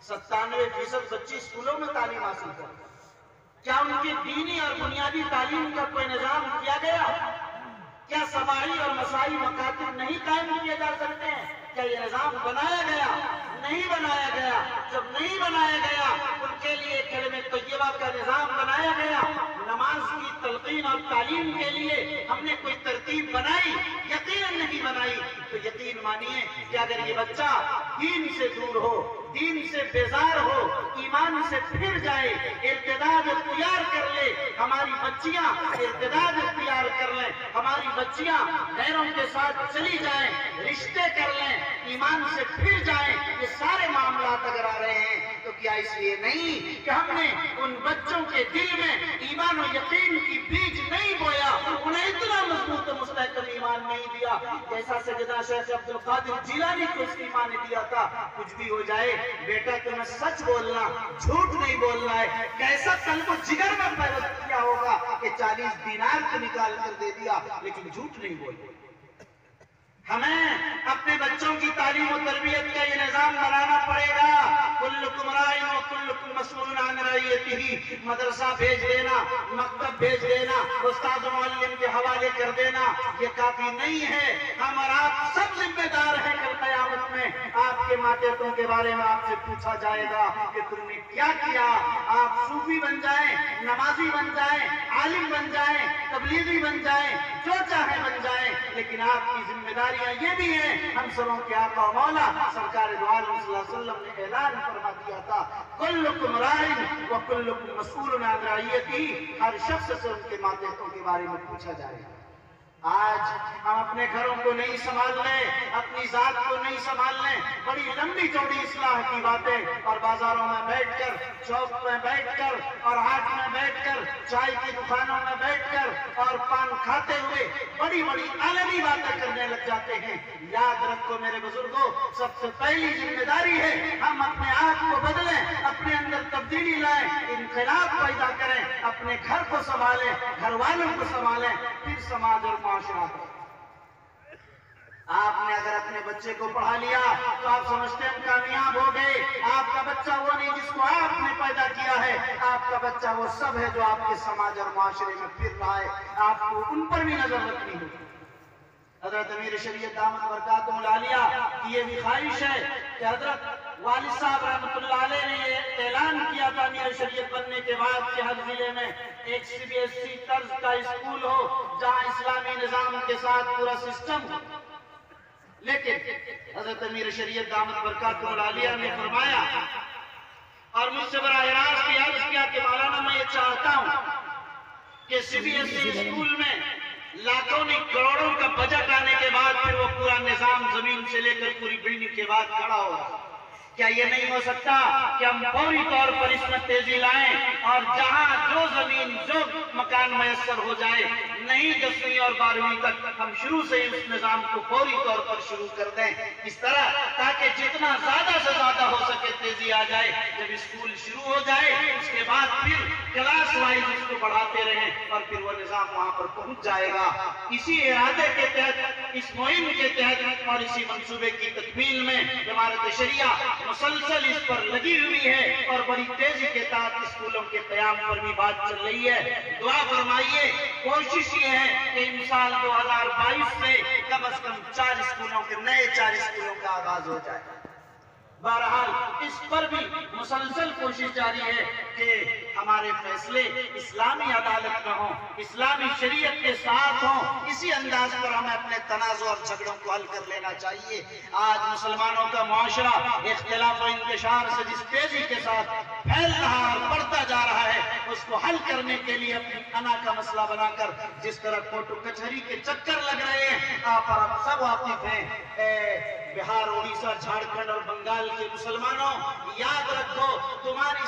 97% بچے اسکولوں میں تعلیم حاصل کرتے ہیں۔ کیا ان کی دینی اور بنیادی تعلیم کا کوئی نظام کیا گیا؟ کیا سماعی اور مساعی مکاتب نہیں قائم کیے جا سکتے ہیں؟ کیا یہ نظام بنایا گیا؟ نہیں بنایا گیا۔ جب نہیں بنایا گیا ان کے لیے کلمہ طیبہ کا نظام بنایا گیا، نماز کی تلقین اور تعلیم کے لیے ہم نے کوئی ترتیب بنائی؟ یقیناً نہیں بنائی۔ تو یقین مانیے کہ اگر یہ بچہ دین سے دور ہو، دین سے بیزار ہو، ایمان سے پھر جائے، ارتداد اختیار کر لے، ہماری بچیاں ارتداد اختیار کر لیں، ہماری بچیاں غیروں کے ساتھ چلی جائیں، رشتے کر لیں، ایمان سے پھر جائیں، یہ سارے معاملات اگر آ رہے ہیں تو کیا اس لیے نہیں کہ ہم نے ان بچوں کے دل میں ایمان و یقین کی بیج نہیں بویا، انہیں اتنا مضبوط و مستحکم ایمان نہیں دیا جیسا سیدنا شیخ عبد القادر جیلانی کو اس ایمان نے دیا تھا۔ کچھ بھی ہو جائے بیٹا تمہیں سچ بولنا، جھوٹ نہیں بولنا ہے۔ کیسا قلب و جگر میں پیوست کیا ہوگا کہ 40 دینار کو نکال کر دے دیا لیکن جھوٹ نہیں بولے۔ ہمیں اپنے بچوں کی تعلیم و تربیت کا یہ نظام بنانا پڑے گا۔ کلکم راعٍ وکلکم مسئول عن رعیتہ، مدرسہ بھیج دینا، مکتب بھیج دینا، استاد و معلم کے حوالے کر دینا یہ کافی نہیں ہے۔ ہم اور آپ سب ذمہ دار ہیں۔ کل قیامت میں آپ کے ماتحتوں کے بارے میں آپ سے پوچھا جائے گا کہ تم نے کیا کیا۔ آپ صوفی بن جائیں، نمازی بن جائیں، عالم بن جائیں، تبلیغی بن جائیں، جو چاہے بن جائیں، لیکن آپ کی ذمہ داریاں یہ بھی ہیں۔ ہم سبوں کے آقا و مولا سرکار دو عالم صلی اللہ علیہ وسلم نے اعلان فرما دیا تھا، کلکم راعٍ وکلکم مسئول عن رعیتہ، ہر شخص سے ان کے ماتحتوں کے بارے میں پوچھا جائے گا۔ آج ہم اپنے گھروں کو نہیں سنبھال لیں، اپنی ذات کو نہیں سنبھال لیں، بڑی لمبی چوڑی اصلاح کی باتیں، اور بازاروں میں بیٹھ کر، چوک میں بیٹھ کر، اور ہاٹ میں بیٹھ کر، چائے کی دکانوں میں بیٹھ کر اور پان کھاتے ہوئے بڑی بڑی عالمی باتیں کرنے لگ جاتے ہیں۔ یاد رکھو میرے بزرگوں، سب سے پہلی ذمہ داری ہے ہم اپنے آپ کو بدلیں، اپنے اندر تبدیلی لائیں، انقلاب پیدا کریں، اپنے گھر کو سنبھالیں، گھر والوں کو سنبھالیں، پھر سماج اور معاشرہ۔ آپ نے اگر اپنے بچے کو پڑھا لیا تو آپ سمجھتے ہیں کامیاب ہو گئے۔ آپ کا بچہ وہ نہیں جس کو آپ نے پیدا کیا ہے، آپ کا بچہ وہ سب ہے جو آپ کے سماج اور معاشرے میں پھر رہا ہے۔ آپ کو ان پر بھی نظر رکھنی ہوگی۔ حضرت امیر شریعت دامت برکاتہ العالیہ کی یہ بھی خواہش ہے کہ حضرت والد صاحب رحمۃ اللہ علیہ نے یہ اعلان کیا تھا امیر شریعت بننے کے بعد کہ ہر ضلع میں ایک CBSE طرز کا اسکول ہو جہاں اسلامی نظام کے ساتھ پورا سسٹم ہو، لیکن حضرت امیر شریعت دامت برکاتہ العالیہ نے فرمایا اور مجھ سے براہ راست عرض کیا کہ مولانا میں یہ چاہتا ہوں کہ CBSE اسکول میں لاکھوں نہیں کروڑوں کا بجٹ آنے کے بعد پھر وہ پورا نظام زمین سے لے کر پوری بلڈنگ کے بعد کھڑا ہوگا۔ کیا یہ نہیں ہو سکتا کہ ہم فوری طور پر اس میں تیزی لائیں اور جہاں جو زمین جو مکان میسر ہو جائے، نہیں 10ویں اور 12ویں تک ہم شروع سے اس نظام کو فوری طور پر شروع کر دیں، اس طرح تاکہ جتنا زیادہ سے زیادہ ہو سکے تیزی آ جائے۔ جب اسکول شروع ہو جائے اس کے بعد پھر کلاس وائز اس کو بڑھاتے رہیں اور پھر وہ نظام وہاں پر پہنچ جائے گا۔ اسی ارادے کے تحت، اس مہم کے تحت اور اسی منصوبے کی تکمیل میں امارت شریعہ مسلسل اس پر لگی ہوئی ہے اور بڑی تیزی کے ساتھ اسکولوں کے قیام پر بھی بات چل رہی ہے۔ دعا فرمائیے، کوشش یہ ہے کہ ان سال 2022 سے کم از کم 4 اسکولوں کے نئے 4 اسکولوں کا آغاز ہو جائے۔ بہرحال اس پر بھی مسلسل کوشش جاری ہے کہ ہمارے فیصلے اسلامی عدالت میں ہوں، اسلامی شریعت کے ساتھ ہوں۔ اسی انداز پر ہمیں اپنے تنازع اور جھگڑوں کو حل کر لینا چاہیے۔ آج مسلمانوں کا معاشرہ اختلاف و انتشار سے جس تیزی کے ساتھ پھیل رہا اور بڑھتا جا رہا ہے، اس کو حل کرنے کے لیے اپنی انا کا مسئلہ بنا کر جس طرح کوٹو کچہری کے چکر لگ رہے ہیں، آپ اور ہم سب واقف ہیں۔ بہار، اڑیسہ، جھارکھنڈ اور بنگال کے مسلمانوں، یاد رکھو تمہاری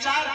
4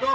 2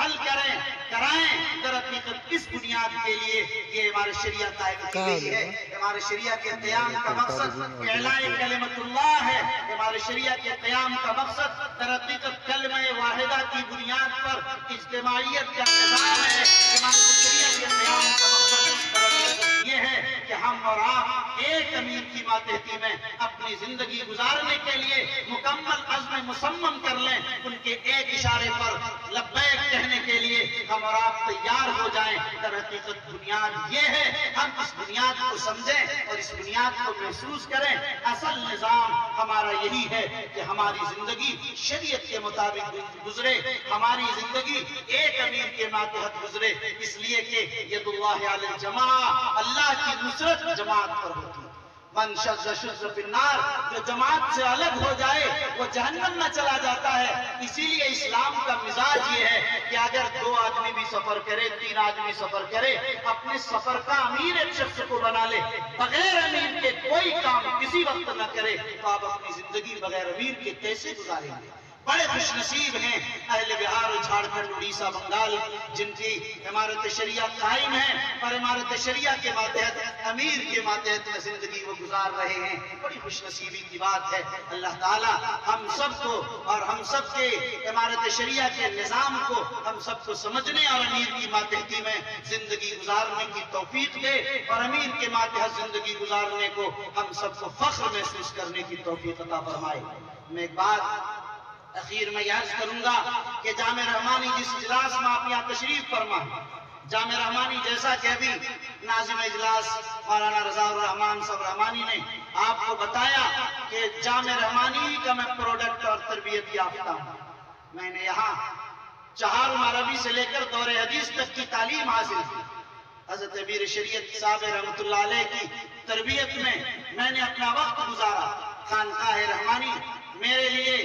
حل کرائیں در حقیقت کس بنیاد کے لیے یہ ہمارے شریعہ قائم کی گئی ہے. ہمارے شریعہ کے قیام کا مقصد اعلاء کلمت اللہ ہے. ہمارے شریعہ کے قیام کا مقصد در حقیقت کلمہ واحدہ کی بنیاد پر اجتماعیت کا نظام ہے. ہمارے شریعہ کے قیام کا مقصد یہ ہے کہ ہم اور آپ ایک امیر کی ماتحتی میں اپنی زندگی گزارنے کے لیے مکمل عزم مصمم کر لیں. ان کے ایک اشارے پر لبیک کہنے کے لیے ہم اور آپ تیار ہو جائیں. در حقیقت بنیاد یہ ہے، ہم اس بنیاد کو سمجھیں اور اس بنیاد کو محسوس کریں. اصل نظام ہمارا یہی ہے کہ ہماری زندگی شریعت کے مطابق گزرے، ہماری زندگی ایک امیر کے ماتحت گزرے. اس لیے کہ ید اللہ علی الجماع، اللہ کی نصرت جماعت پر ہوتی ہے. من شذ شذ فی النار، جو جماعت سے الگ ہو جائے وہ جہنم میں چلا جاتا ہے. اسی لیے اسلام کا مزاج یہ ہے کہ اگر 2 آدمی بھی سفر کرے، 3 آدمی سفر کرے، اپنے سفر کا امیر ایک شخص کو بنا لے. بغیر امیر کے کوئی کام کسی وقت نہ کرے تو آپ اپنی زندگی بغیر امیر کے کیسے گزاریں گے؟ بڑے خوش نصیب ہیں اہل بہار، جھارکھنڈ، اڑیسہ، بنگال جن کی عمارت شریعہ قائم ہے اور عمارت شریعہ کے ماتحت، امیر کے ماتحت میں زندگی وہ گزار رہے ہیں. بڑی خوش نصیبی کی بات ہے. اللہ تعالیٰ ہم سب کو اور ہم سب کے عمارت شریعہ کے نظام کو ہم سب کو سمجھنے اور امیر کی ماتحتی میں زندگی گزارنے کی توفیق دے، اور امیر کے ماتحت زندگی گزارنے کو ہم سب کو فخر محسوس کرنے کی توفیق عطا فرمائے. میں ایک بات اخیر میں عرض کروں گا کہ جامع رحمانی جس اجلاس میں آپ یہاں تشریف فرما، جامع رحمانی جیسا کہ ابھی ناظم اجلاس مولانا رضا الرحمان صاحب رحمانی نے آپ کو بتایا کہ جامع رحمانی کا میں پروڈکٹ اور تربیت یافتہ ہوں. میں نے یہاں 4 عربی سے لے کر دور حدیث تک کی تعلیم حاصل کی. حضرت امیر شریعت صاحب رحمۃ اللہ علیہ کی تربیت میں میں نے اپنا وقت گزارا. خانقاہ رحمانی میرے لیے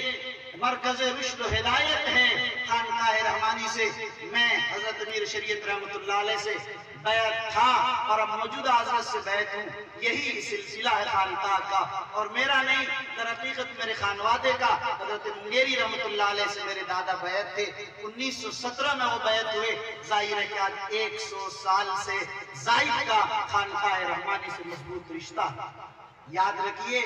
مرکز رشد و ہدایت ہے. خانقاہ رحمانی سے میں حضرت امیر شریعت رحمۃ اللہ علیہ سے بیعت تھا اور اب موجودہ حضرت سے بیعت ہوں. یہی سلسلہ ہے خانقاہ کا، اور میرا نہیں، در حقیقت میرے خانوادے کا. حضرت منگیری رحمۃ اللہ علیہ سے میرے دادا بیعت تھے. 1917 میں وہ بیعت ہوئے. ظاہر ہے کہ آج 100 سال سے زائد کا خانقاہ رحمانی سے مضبوط رشتہ. یاد رکھیے،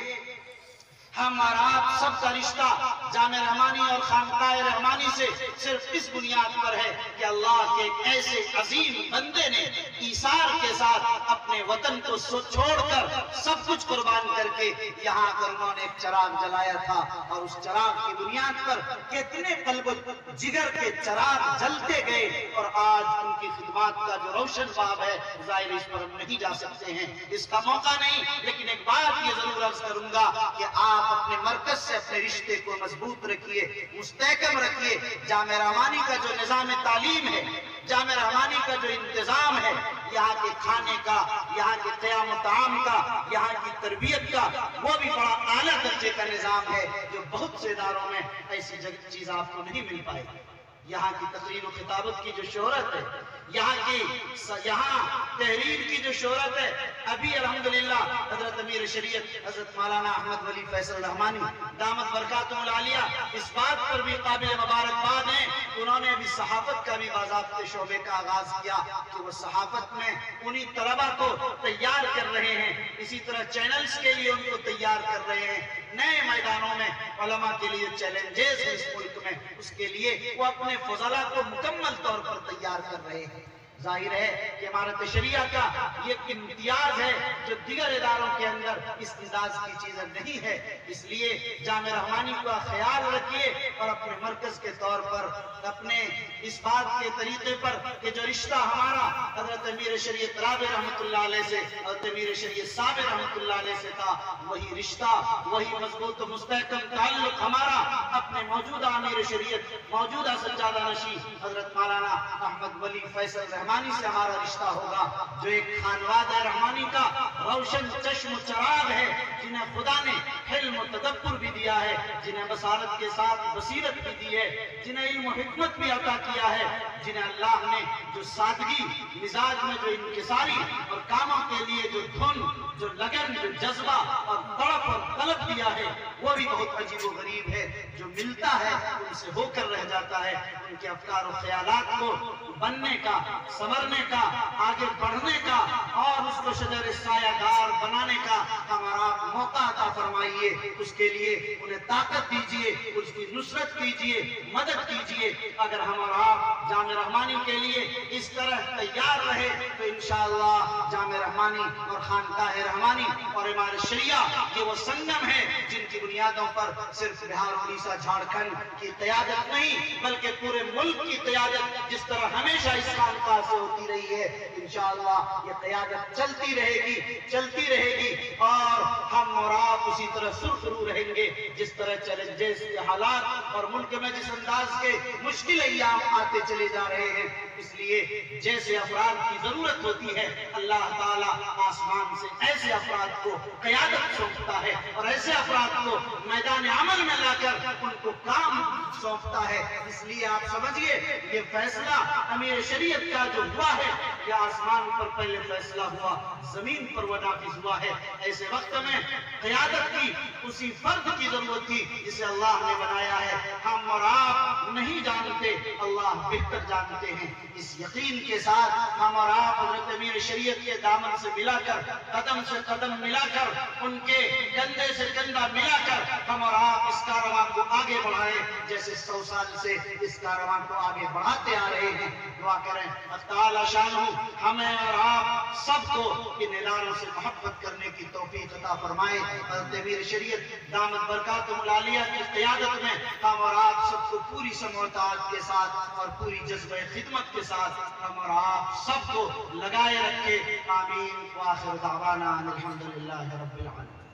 ہم اور آپ سب کا رشتہ جامع رحمانی اور خانقاہ رحمانی سے صرف اس بنیاد پر ہے کہ اللہ کے ایک ایسے عظیم بندے نے ایثار کے ساتھ اپنے وطن کو چھوڑ کر سب کچھ قربان کر کے یہاں پر انہوں نے ایک چراغ جلایا تھا، اور اس چراغ کی بنیاد پر کتنے قلب جگر کے چراغ جلتے گئے، اور آج ان کی خدمات کا جو روشن باب ہے، ظاہر اس پر ہم نہیں جا سکتے ہیں، اس کا موقع نہیں. لیکن ایک بات یہ ضرور عرض کروں گا کہ آپ اپنے مرکز سے اپنے رشتے کو مضبوط رکھیے، مستحکم رکھیے. جامع رحمانی کا جو نظام تعلیم ہے، جامع رحمانی کا جو انتظام ہے، یہاں کے کھانے کا، یہاں کے قیام و طعام کا، یہاں کی تربیت کا، وہ بھی بڑا اعلیٰ درجے کا نظام ہے جو بہت سے اداروں میں ایسی چیز آپ کو نہیں مل پائے. یہاں کی تقریر و خطابت کی جو شہرت ہے، یہاں تحریر کی جو شہرت ہے، ابھی الحمدللہ حضرت امیر شریعت حضرت مولانا احمد ولی فیصل رحمانی دامت برکاتہم العالیہ اس بات پر بھی قابل مبارکباد ہیں. انہوں نے ابھی صحافت کا بھی باضابطے شعبے کا آغاز کیا کہ وہ صحافت میں انہی طلبہ کو تیار کر رہے ہیں. اسی طرح چینلز کے لیے ان کو تیار کر رہے ہیں. نئے میدانوں میں علماء کے لیے چیلنجز اس ملک میں، اس کے لیے وہ اپنے فضلاء کو مکمل طور پر تیار کر رہے ہیں. ظاہر ہے کہ عمارت شریعہ کا یہ امتیاز ہے جو دیگر اداروں کے اندر اس انداز کی چیزیں نہیں ہے. اس لیے جامع رحمانی کا خیال رکھیے اور اپنے مرکز کے طور پر اپنے اس بات کے طریقے پر کہ جو رشتہ ہمارا حضرت امیر شریعت رابع رحمۃ اللہ علیہ سے حضرت امیر شریعت صابر رحمۃ اللہ علیہ سے تھا، وہی رشتہ، وہی مضبوط و مستحکم تعلق ہمارا اپنے موجودہ امیر شریعت، موجودہ سجادہ نشین حضرت مولانا احمد ولی فیصل رحمانی سے ہمارا رشتہ ہوگا، جو ایک خانوادہ رحمانی کا روشن چشم و چراغ ہے، جنہیں خدا نے حلم و تدبر بھی دیا ہے، جنہیں بصارت کے ساتھ بصیرت بھی دی ہے، جنہیں علم و حکمت بھی عطا کیا ہے، جنہیں اللہ نے جو سادگی مزاج میں جو انکساری اور کاموں کے لیے جو دھن، جو لگن، جو جذبہ اور تڑپ اور طلب دیا ہے، وہ بھی بہت عجیب و غریب ہے. جو ملتا ہے ان سے ہو کر رہ جاتا ہے، ان کے افکار و خیالات کو بننے کا، سنورنے کا، آگے بڑھنے کا اور اس کو شجر سایہ دار بنانے کا ہمارا موقع عطا فرمائیے۔ اس کے لیے انہیں طاقت دیجئے، اس کی نصرت کیجئے، مدد کیجئے۔ اگر ہمارا جامع رحمانی کے لیے اس طرح تیار رہے تو انشاءاللہ جامع رحمانی اور خانقاہ رحمانی اور امارت شریعہ یہ وہ سنگم ہے جن کی بنیادوں پر صرف بہار، اڑیسہ، جھارکھنڈ کی قیادت نہیں بلکہ پورے ملک کی قیادت جس طرح ہمیشہ اس خانقاہ سے ہوتی رہی ہے، انشاءاللہ یہ قیادت چلتی رہے گی اور ہم اور آپ اسی طرح سرخرو رہیں گے جس طرح چیلنجز کے حالات اور ملک میں جس انداز کے مشکل ایام آتے چلے جا رہے ہیں۔ اس لیے جیسے افراد کی ضرورت ہوتی ہے اللہ تعالیٰ آسمان سے ایسے افراد کو قیادت سونپتا ہے اور ایسے افراد کو میدان عمل میں لا کر ان کو کام سونپتا ہے۔ اس لیے آپ سمجھئے یہ فیصلہ امیر شریعت کا جو ہوا ہے یہ آسمان پر پہلے فیصلہ ہوا، زمین پر وہ نافذ ہوا ہے۔ ایسے وقت میں قیادت کی اسی فرد کی ضرورت تھی جسے اللہ نے بنایا ہے۔ ہم اور آپ نہیں جانتے، اللہ بہتر جانتے ہیں۔ اس یقین کے ساتھ ہم اور آپ حضرت امیر شریعت کے دامن سے ملا کر، قدم سے قدم ملا کر، ان کے کندھے سے کندھا ملا کر ہم اور آپ اس کاروان کو آگے بڑھائیں جیسے 100 سال سے اس کاروان کو آگے بڑھاتے آ رہے ہیں۔ دعا کریں اللہ تعالی شانہ ہمیں اور آپ سب کو ان اداروں سے محبت کرنے کی توفیق عطا فرمائے۔ حضرت امیر شریعت دامت برکاتہم العالیہ کی قیادت میں ہم اور آپ سب کو پوری سمع و اطاعت کے ساتھ اور پوری جذبہ خدمت کے ساتھ ہم اور آپ سب کو لگائے رکھے۔ آمین۔ وآخر دعوانا الحمدللہ رب العالمین۔